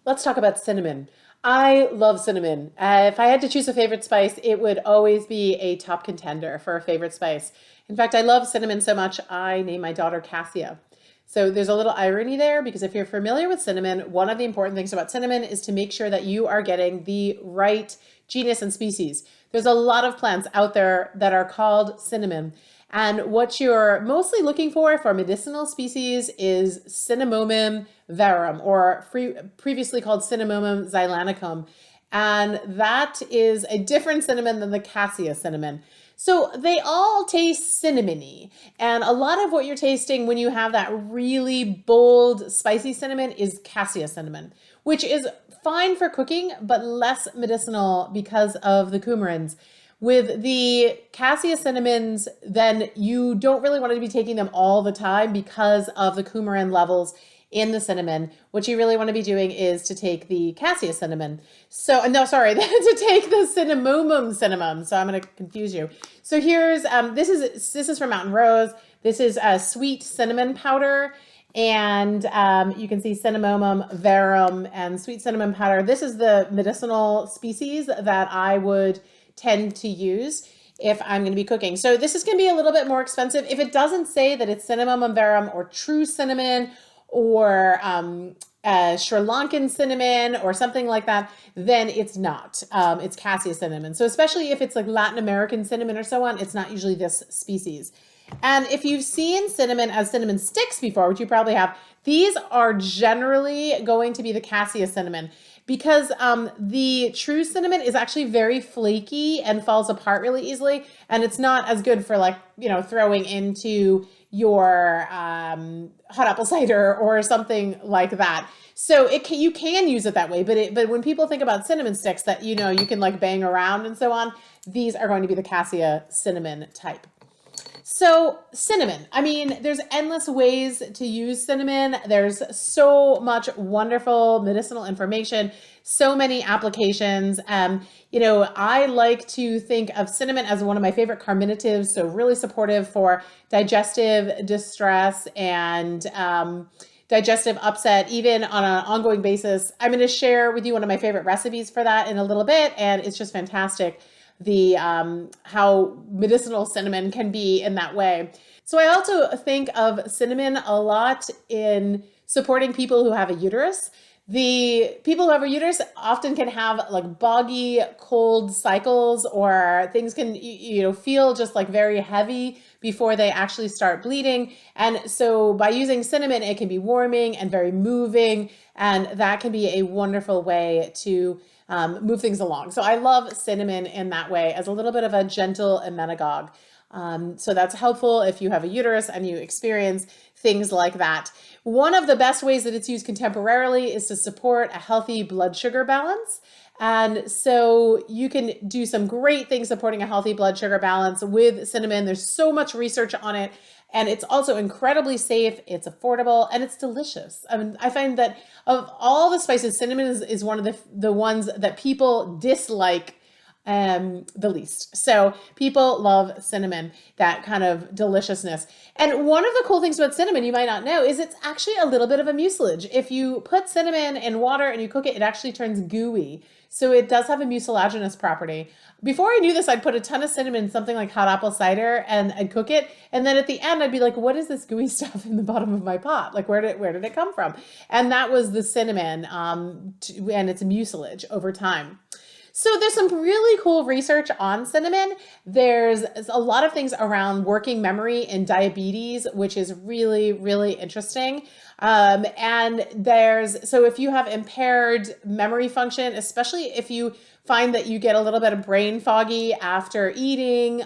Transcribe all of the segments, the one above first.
Let's talk about cinnamon. I love cinnamon. If I had to choose a favorite spice, it would always be a top contender for a favorite spice. In fact, I love cinnamon so much, I named my daughter Cassia. So there's a little irony there because if you're familiar with cinnamon, one of the important things about cinnamon is to make sure that you are getting the right genus and species. There's a lot of plants out there that are called cinnamon. And what you're mostly looking for medicinal species is Cinnamomum verum, or previously called Cinnamomum xylanicum. And that is a different cinnamon than the cassia cinnamon. So they all taste cinnamony. And a lot of what you're tasting when you have that really bold, spicy cinnamon is cassia cinnamon, which is fine for cooking, but less medicinal because of the coumarins. With the cassia cinnamons, then you don't really want to be taking them all the time because of the coumarin levels in the cinnamon. What you really want to be doing is to take the cassia cinnamon. So, no, sorry, to take the cinnamomum cinnamon. So I'm going to confuse you. So here's, this is from Mountain Rose. This is a sweet cinnamon powder. And you can see Cinnamomum verum and sweet cinnamon powder. This is the medicinal species that I would tend to use if I'm going to be cooking. So this is going to be a little bit more expensive. If it doesn't say that it's Cinnamomum verum or true cinnamon or Sri Lankan cinnamon or something like that, then it's not. It's cassia cinnamon. So especially if it's like Latin American cinnamon or so on, it's not usually this species. And if you've seen cinnamon as cinnamon sticks before, which you probably have, these are generally going to be the cassia cinnamon, because the true cinnamon is actually very flaky and falls apart really easily. And it's not as good for, like, you know, throwing into your hot apple cider or something like that. So you can use it that way, but when people think about cinnamon sticks that, you know, you can like bang around and so on, these are going to be the cassia cinnamon type. So cinnamon, I mean, there's endless ways to use cinnamon. There's so much wonderful medicinal information, so many applications. You know, I like to think of cinnamon as one of my favorite carminatives, so really supportive for digestive distress and digestive upset, even on an ongoing basis. I'm going to share with you one of my favorite recipes for that in a little bit, and it's just fantastic the how medicinal cinnamon can be in that way. So I also think of cinnamon a lot in supporting people who have a uterus. The people who have a uterus often can have like boggy, cold cycles, or things can, you know, feel just like very heavy before they actually start bleeding. And so by using cinnamon, it can be warming and very moving, and that can be a wonderful way to move things along. So I love cinnamon in that way as a little bit of a gentle emmenagogue. So that's helpful if you have a uterus and you experience things like that. One of the best ways that it's used contemporarily is to support a healthy blood sugar balance. And so you can do some great things supporting a healthy blood sugar balance with cinnamon. There's so much research on it. And it's also incredibly safe, it's affordable, and it's delicious. I mean, I find that of all the spices, cinnamon is one of the ones that people dislike the least. So people love cinnamon, that kind of deliciousness. And one of the cool things about cinnamon you might not know is it's actually a little bit of a mucilage. If you put cinnamon in water and you cook it, it actually turns gooey. So it does have a mucilaginous property. Before I knew this, I'd put a ton of cinnamon in something like hot apple cider and I'd cook it. And then at the end, I'd be like, what is this gooey stuff in the bottom of my pot? Like, where did it come from? And that was the cinnamon and its mucilage over time. So there's some really cool research on cinnamon. There's a lot of things around working memory and diabetes, which is really, really interesting. So if you have impaired memory function, especially if you find that you get a little bit of brain foggy after eating,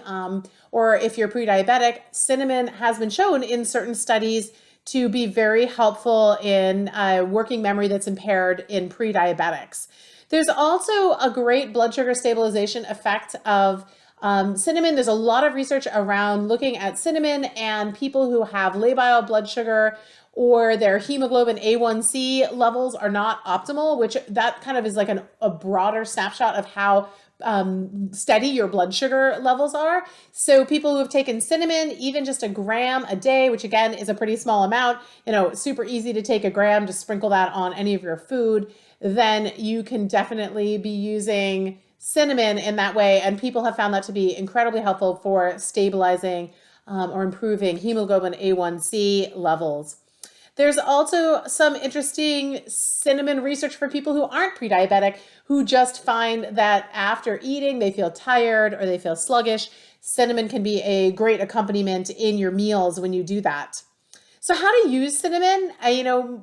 or if you're pre-diabetic, cinnamon has been shown in certain studies to be very helpful in working memory that's impaired in pre-diabetics. There's also a great blood sugar stabilization effect of cinnamon. There's a lot of research around looking at cinnamon and people who have labile blood sugar or their hemoglobin A1C levels are not optimal, which that kind of is like a broader snapshot of how steady your blood sugar levels are. So people who have taken cinnamon, even just a gram a day, which again is a pretty small amount, you know, super easy to take a gram, just sprinkle that on any of your food. then you can definitely be using cinnamon in that way. And people have found that to be incredibly helpful for stabilizing or improving hemoglobin A1C levels. There's also some interesting cinnamon research for people who aren't pre-diabetic, who just find that after eating, they feel tired or they feel sluggish. Cinnamon can be a great accompaniment in your meals when you do that. So how to use cinnamon?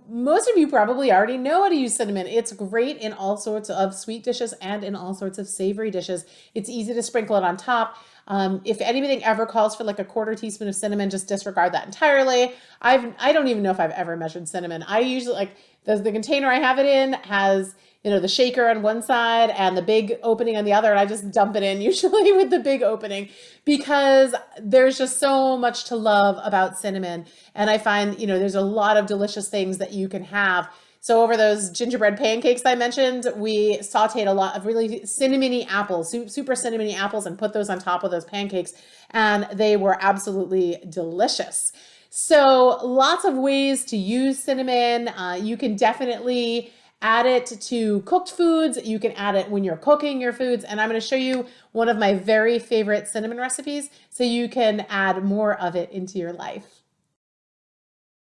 Most of you probably already know how to use cinnamon. It's great in all sorts of sweet dishes and in all sorts of savory dishes. It's easy to sprinkle it on top. If anything ever calls for like a quarter teaspoon of cinnamon, just disregard that entirely. I don't even know if I've ever measured cinnamon. I usually like the container I have it in has the shaker on one side and the big opening on the other, and I just dump it in usually with the big opening because there's just so much to love about cinnamon. And I find, there's a lot of delicious things that you can have. So over those gingerbread pancakes I mentioned, we sauteed a lot of really cinnamony apples, super cinnamony apples, and put those on top of those pancakes, and they were absolutely delicious. So lots of ways to use cinnamon. You can definitely add it to cooked foods. You can add it when you're cooking your foods. And I'm going to show you one of my very favorite cinnamon recipes so you can add more of it into your life.